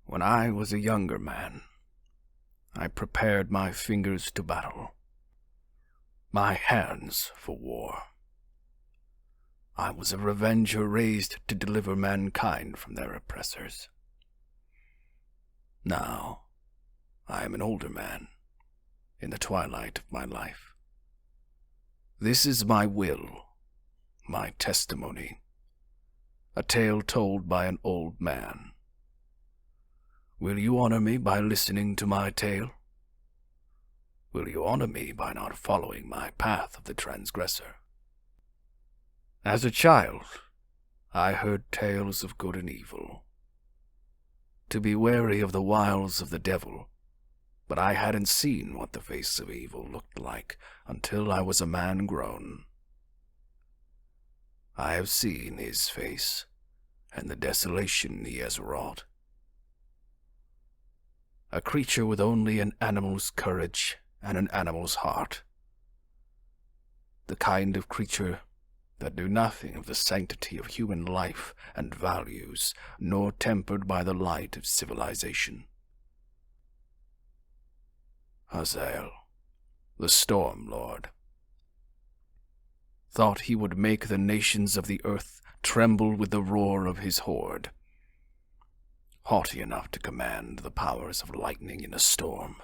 When I was a younger man, I prepared my fingers to battle, my hands for war. I was a revenger raised to deliver mankind from their oppressors. Now, I am an older man, in the twilight of my life. This is my will, my testimony, a tale told by an old man. Will you honor me by listening to my tale? Will you honor me by not following my path of the transgressor? As a child, I heard tales of good and evil, to be wary of the wiles of the devil, but I hadn't seen what the face of evil looked like until I was a man grown. I have seen his face and the desolation he has wrought. A creature with only an animal's courage and an animal's heart. The kind of creature that knew nothing of the sanctity of human life and values, nor tempered by the light of civilization. Hazael, the Storm Lord, thought he would make the nations of the earth tremble with the roar of his horde, haughty enough to command the powers of lightning in a storm.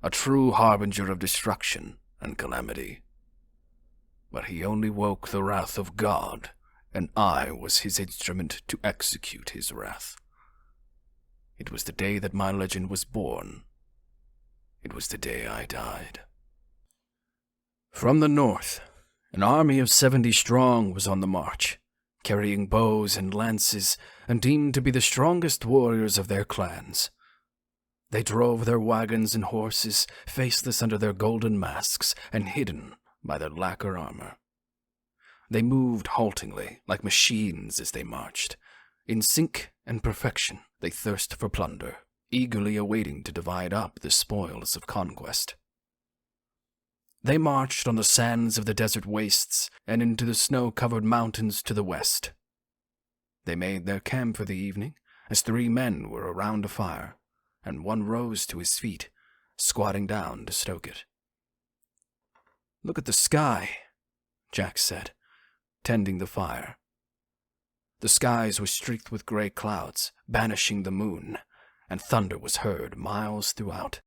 A true harbinger of destruction and calamity. But he only woke the wrath of God, and I was his instrument to execute his wrath. It was the day that my legend was born. It was the day I died. From the north, an army of 70 strong was on the march, carrying bows and lances, and deemed to be the strongest warriors of their clans. They drove their wagons and horses, faceless under their golden masks, and hidden by their lacquer armor. They moved haltingly, like machines as they marched. In sync and perfection, they thirst for plunder, eagerly awaiting to divide up the spoils of conquest. They marched on the sands of the desert wastes and into the snow-covered mountains to the west. They made their camp for the evening as 3 men were around a fire, and one rose to his feet, squatting down to stoke it. "Look at the sky," Jack said, tending the fire. The skies were streaked with gray clouds, banishing the moon, and thunder was heard miles throughout.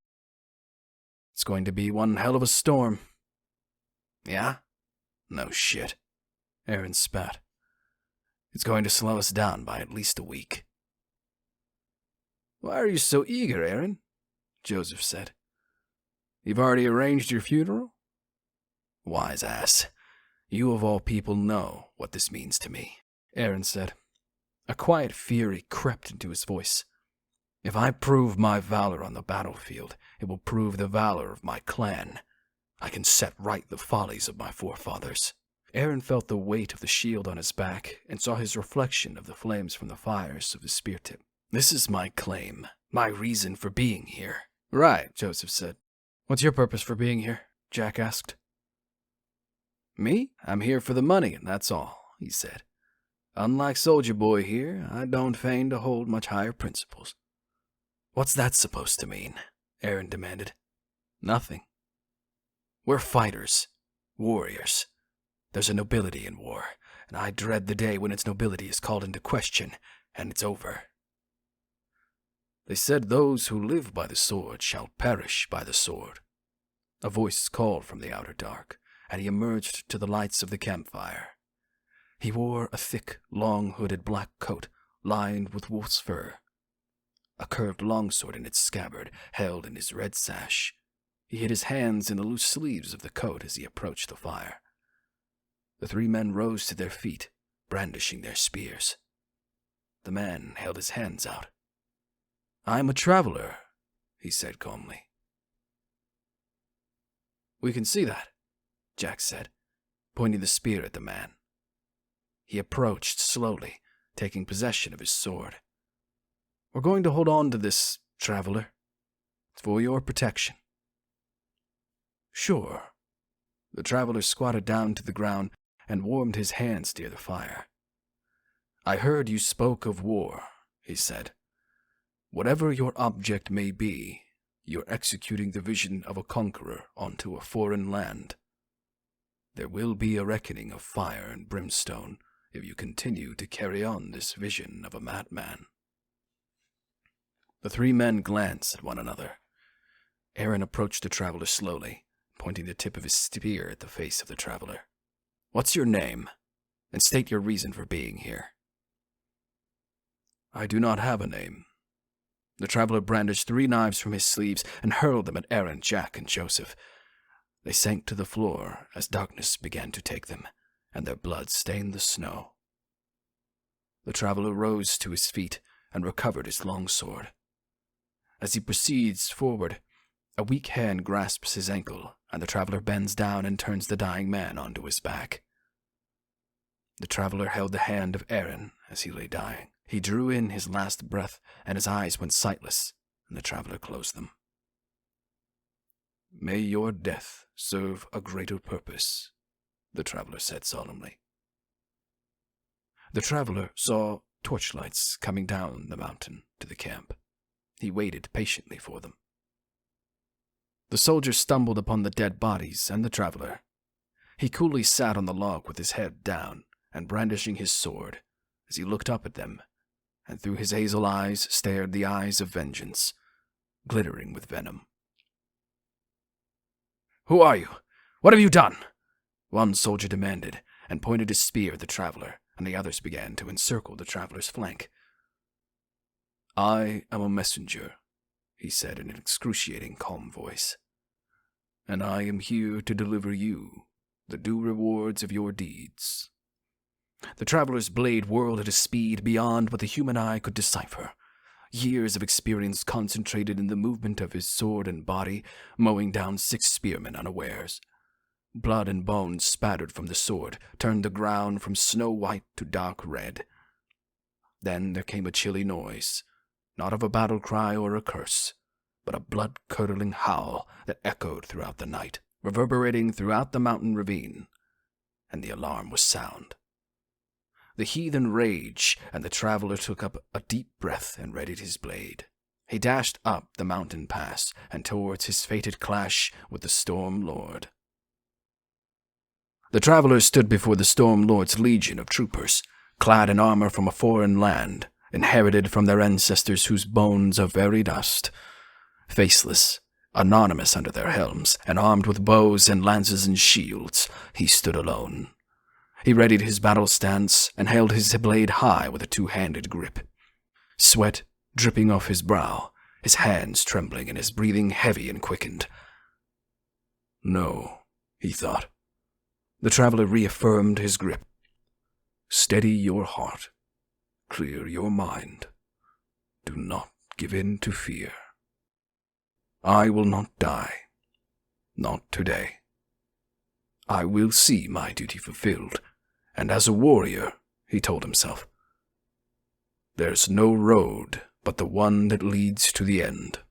"It's going to be one hell of a storm." "Yeah? No shit," Aaron spat. "It's going to slow us down by at least a week." "Why are you so eager, Aaron?" Joseph said. "You've already arranged your funeral?" "Wise ass. You of all people know what this means to me," Aaron said. A quiet fury crept into his voice. "If I prove my valor on the battlefield, it will prove the valor of my clan. I can set right the follies of my forefathers." Aaron felt the weight of the shield on his back and saw his reflection of the flames from the fires of the spear tip. "This is my claim, my reason for being here." "Right," Joseph said. "What's your purpose for being here?" Jack asked. "Me? I'm here for the money, and that's all," he said. "Unlike Soldier Boy here, I don't feign to hold much higher principles." "What's that supposed to mean?" Aaron demanded. "Nothing. We're fighters, warriors. There's a nobility in war, and I dread the day when its nobility is called into question, and it's over. They said those who live by the sword shall perish by the sword." A voice called from the outer dark, and he emerged to the lights of the campfire. He wore a thick, long-hooded black coat lined with wolf's fur. A curved longsword in its scabbard held in his red sash. He hid his hands in the loose sleeves of the coat as he approached the fire. The 3 men rose to their feet, brandishing their spears. The man held his hands out. "I am a traveler," he said calmly. "We can see that," Jack said, pointing the spear at the man. He approached slowly, taking possession of his sword. "We're going to hold on to this, traveler. It's for your protection." "Sure." The traveler squatted down to the ground and warmed his hands near the fire. "I heard you spoke of war," he said. Whatever your object may be, you're executing the vision of a conqueror onto a foreign land. There will be a reckoning of fire and brimstone if you continue to carry on this vision of a madman." The three men glanced at one another. Aaron approached the traveler slowly, pointing the tip of his spear at the face of the traveler. "What's your name? And state your reason for being here." "I do not have a name." The traveler brandished 3 knives from his sleeves and hurled them at Aaron, Jack, and Joseph. They sank to the floor as darkness began to take them, and their blood stained the snow. The traveler rose to his feet and recovered his long sword. As he proceeds forward, a weak hand grasps his ankle, and the traveler bends down and turns the dying man onto his back. The traveler held the hand of Aaron as he lay dying. He drew in his last breath, and his eyes went sightless, and the traveler closed them. "May your death serve a greater purpose," the traveler said solemnly. The traveler saw torchlights coming down the mountain to the camp. He waited patiently for them. The soldiers stumbled upon the dead bodies and the traveler. He coolly sat on the log with his head down and brandishing his sword as he looked up at them, and through his hazel eyes stared the eyes of vengeance, glittering with venom. "Who are you? What have you done?" one soldier demanded, and pointed his spear at the traveler, and the others began to encircle the traveler's flank. "I am a messenger," he said in an excruciating, calm voice, "and I am here to deliver you the due rewards of your deeds." The traveler's blade whirled at a speed beyond what the human eye could decipher. Years of experience concentrated in the movement of his sword and body, mowing down 6 spearmen unawares. Blood and bones spattered from the sword, turned the ground from snow-white to dark red. Then there came a chilly noise, not of a battle cry or a curse, but a blood-curdling howl that echoed throughout the night, reverberating throughout the mountain ravine, and the alarm was sound. The heathen raged, and the traveler took up a deep breath and readied his blade. He dashed up the mountain pass and towards his fated clash with the Storm Lord. The traveler stood before the Storm Lord's legion of troopers, clad in armor from a foreign land, inherited from their ancestors whose bones are very dust. Faceless, anonymous under their helms, and armed with bows and lances and shields, he stood alone. He readied his battle stance and held his blade high with a 2-handed grip. Sweat dripping off his brow, his hands trembling and his breathing heavy and quickened. "No," he thought. The traveler reaffirmed his grip. "Steady your heart. Clear your mind. Do not give in to fear. I will not die. Not today. I will see my duty fulfilled. And as a warrior," he told himself, "there's no road but the one that leads to the end."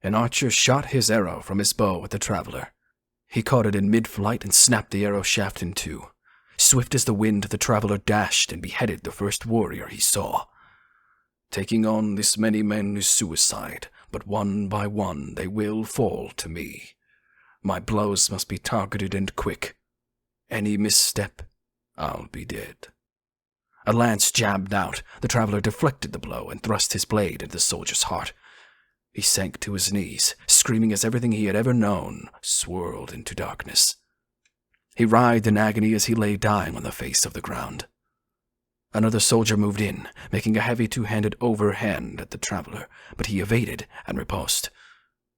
An archer shot his arrow from his bow at the traveler. He caught it in mid-flight and snapped the arrow shaft in 2. Swift as the wind, the traveler dashed and beheaded the first warrior he saw. Taking on this many men is suicide, but one by one they will fall to me. My blows must be targeted and quick. Any misstep, I'll be dead. A lance jabbed out. The traveler deflected the blow and thrust his blade into the soldier's heart. He sank to his knees, screaming as everything he had ever known swirled into darkness. He writhed in agony as he lay dying on the face of the ground. Another soldier moved in, making a heavy 2-handed overhand at the traveler, but he evaded and repulsed.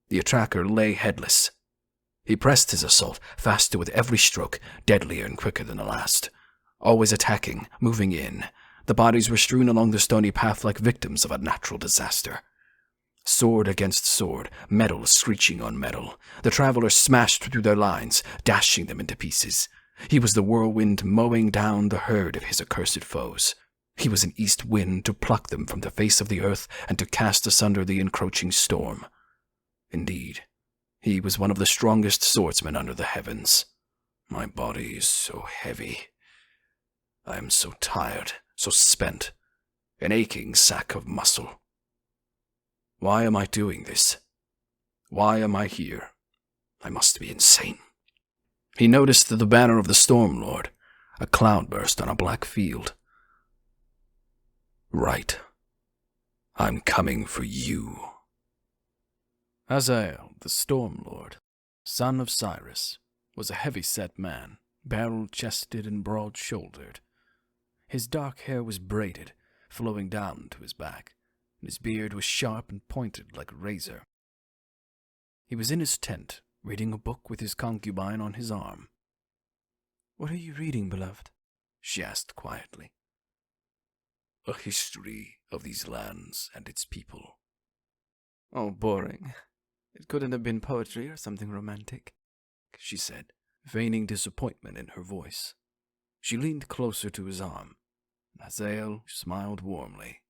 The attacker lay headless. He pressed his assault, faster with every stroke, deadlier and quicker than the last. Always attacking, moving in, the bodies were strewn along the stony path like victims of a natural disaster. Sword against sword, metal screeching on metal, the traveler smashed through their lines, dashing them into pieces. He was the whirlwind mowing down the herd of his accursed foes. He was an east wind to pluck them from the face of the earth and to cast asunder the encroaching storm. Indeed, he was one of the strongest swordsmen under the heavens. My body is so heavy. I am so tired, so spent, an aching sack of muscle. Why am I doing this? Why am I here? I must be insane. He noticed the banner of the Stormlord, a cloudburst on a black field. Right. I'm coming for you. Azael, the Stormlord, son of Cyrus, was a heavy-set man, barrel-chested and broad-shouldered. His dark hair was braided, flowing down to his back, and his beard was sharp and pointed like a razor. He was in his tent, reading a book with his concubine on his arm. "What are you reading, beloved?" she asked quietly. "A history of these lands and its people." "Oh, boring. It couldn't have been poetry or something romantic," she said, feigning disappointment in her voice. She leaned closer to his arm, and Azael smiled warmly.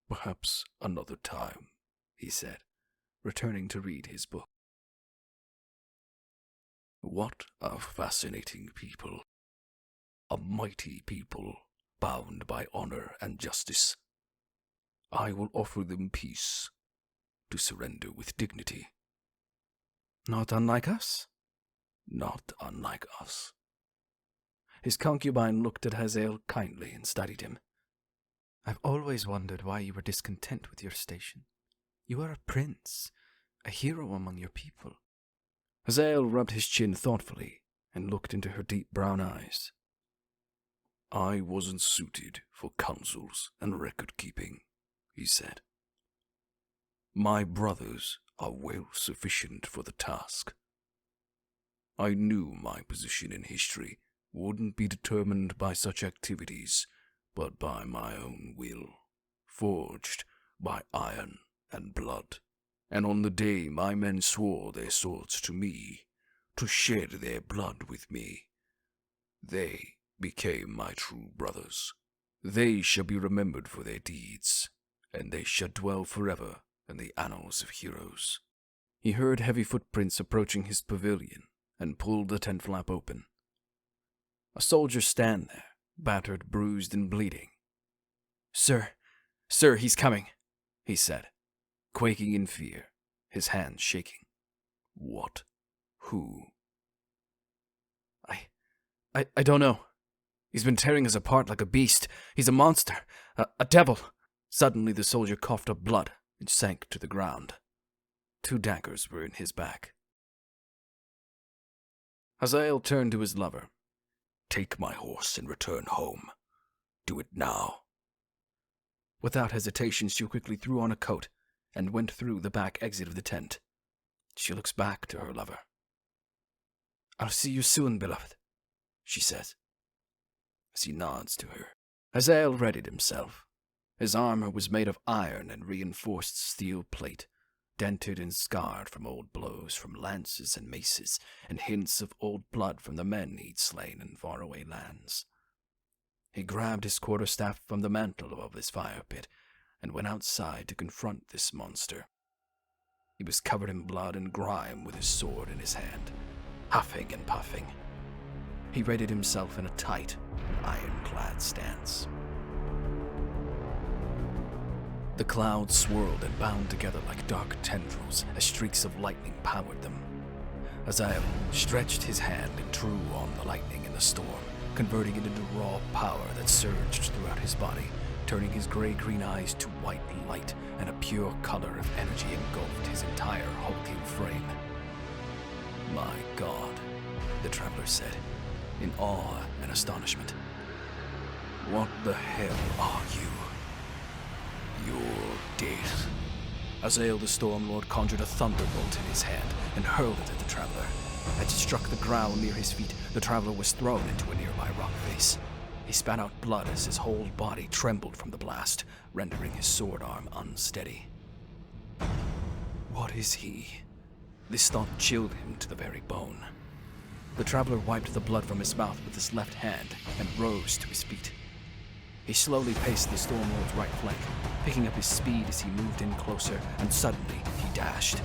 "Perhaps another time," he said, returning to read his book. What a fascinating people. A mighty people, bound by honor and justice. I will offer them peace, to surrender with dignity. Not unlike us? Not unlike us. His concubine looked at Hazael kindly and studied him. "I've always wondered why you were discontent with your station. You are a prince, a hero among your people." Hazael rubbed his chin thoughtfully and looked into her deep brown eyes. "I wasn't suited for councils and record-keeping," he said. "My brothers are well sufficient for the task. I knew my position in history wouldn't be determined by such activities, but by my own will, forged by iron and blood. And on the day my men swore their swords to me, to shed their blood with me, they became my true brothers. They shall be remembered for their deeds, and they shall dwell forever in the annals of heroes." He heard heavy footprints approaching his pavilion and pulled the tent flap open. A soldier stand there, battered, bruised, and bleeding. Sir, he's coming," he said, quaking in fear, his hands shaking. "What? Who?" I don't know. He's been tearing us apart like a beast. He's a monster, a devil." Suddenly the soldier coughed up blood and sank to the ground. 2 daggers were in his back. Hazael turned to his lover. "Take my horse and return home. Do it now." Without hesitation, she quickly threw on a coat and went through the back exit of the tent. She looks back to her lover. "I'll see you soon, beloved," she says, as he nods to her. Hazael readied himself. His armor was made of iron and reinforced steel plate, dented and scarred from old blows from lances and maces, and hints of old blood from the men he'd slain in faraway lands. He grabbed his quarterstaff from the mantel above his fire pit and went outside to confront this monster. He was covered in blood and grime with his sword in his hand, huffing and puffing. He readied himself in a tight, ironclad stance. The clouds swirled and bound together like dark tendrils as streaks of lightning powered them. Hazael stretched his hand and drew on the lightning in the storm, converting it into raw power that surged throughout his body, turning his gray-green eyes to white light, and a pure color of energy engulfed his entire hulking frame. "My God," the traveler said, in awe and astonishment. "What the hell are you?" "You're dead." Hazael the Stormlord conjured a thunderbolt in his hand and hurled it at the traveler. As it struck the ground near his feet, the traveler was thrown into a nearby rock face. He spat out blood as his whole body trembled from the blast, rendering his sword arm unsteady. What is he? This thought chilled him to the very bone. The traveler wiped the blood from his mouth with his left hand and rose to his feet. He slowly paced the Stormlord's right flank, picking up his speed as he moved in closer, and suddenly he dashed.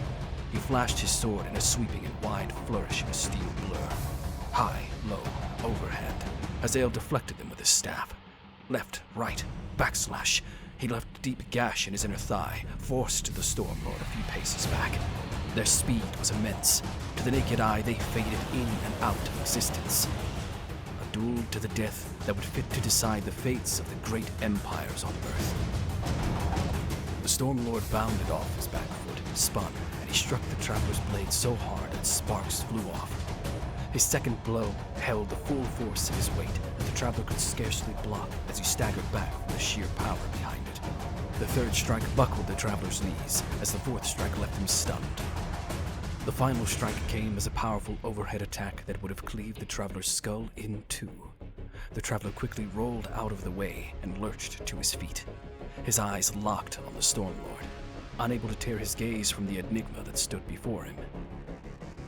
He flashed his sword in a sweeping and wide flourish of a steel blur. High, low, overhand, Hazael deflected them with his staff. Left, right, backslash. He left a deep gash in his inner thigh, forced the Stormlord a few paces back. Their speed was immense. To the naked eye, they faded in and out of existence. A duel to the death that would fit to decide the fates of the great empires on Earth. The Stormlord bounded off his back foot, spun, and he struck the Traveler's blade so hard that sparks flew off. His second blow held the full force of his weight, and the Traveler could scarcely block as he staggered back from the sheer power behind it. The third strike buckled the Traveler's knees, as the fourth strike left him stunned. The final strike came as a powerful overhead attack that would have cleaved the Traveler's skull in two. The Traveler quickly rolled out of the way and lurched to his feet. His eyes locked on the Stormlord, unable to tear his gaze from the enigma that stood before him.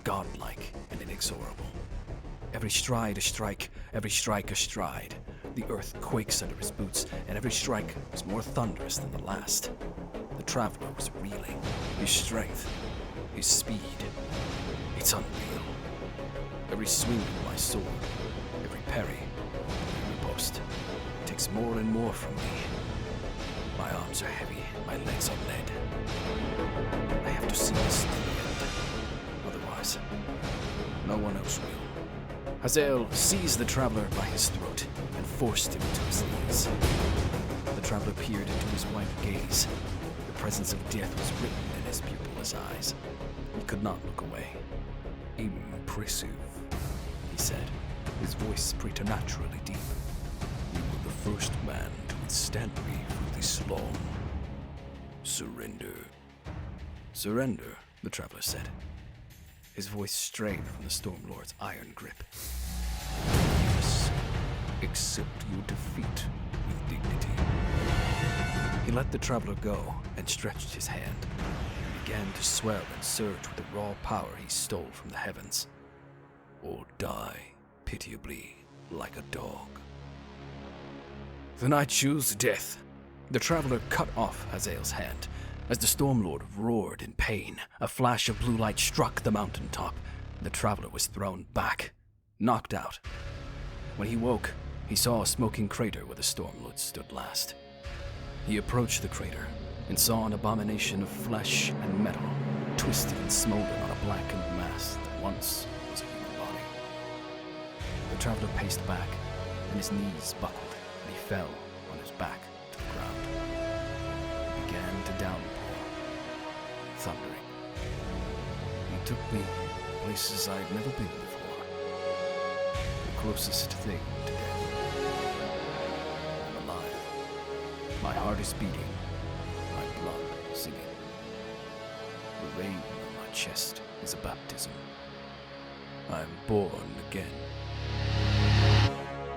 Godlike and inexorable. Every stride a strike, every strike a stride. The earth quakes under his boots, and every strike was more thunderous than the last. The Traveler was reeling. His strength, his speed. It's unreal. Every swing of my sword, every parry, every post, takes more and more from me. My arms are heavy, my legs are lead. I have to see this to the end. Otherwise, no one else will. Hazael seized the Traveler by his throat and forced him to his knees. The Traveler peered into his white gaze. The presence of death was written in his pupilless eyes. He could not look away. Impressive, he said, his voice preternaturally deep. You were the first man to withstand me for this long. Surrender. Surrender, the Traveler said. His voice strained from the Stormlord's iron grip. Yes, accept your defeat with dignity. He let the Traveler go and stretched his hand. He began to swell and surge with the raw power he stole from the heavens. Or die pitiably like a dog. Then I choose death. The Traveler cut off Hazael's hand. As the Stormlord roared in pain, a flash of blue light struck the mountaintop. The Traveler was thrown back, knocked out. When he woke, he saw a smoking crater where the Stormlord stood last. He approached the crater and saw an abomination of flesh and metal, twisted and smoldered on a blackened mass that once was a human body. The Traveler paced back, and his knees buckled, and he fell on his back to the ground. It began to downpour, thundering. He took me places I'd never been before. The closest thing to death. I'm alive. My heart is beating, my blood singing. The vein on my chest is a baptism. I am born again.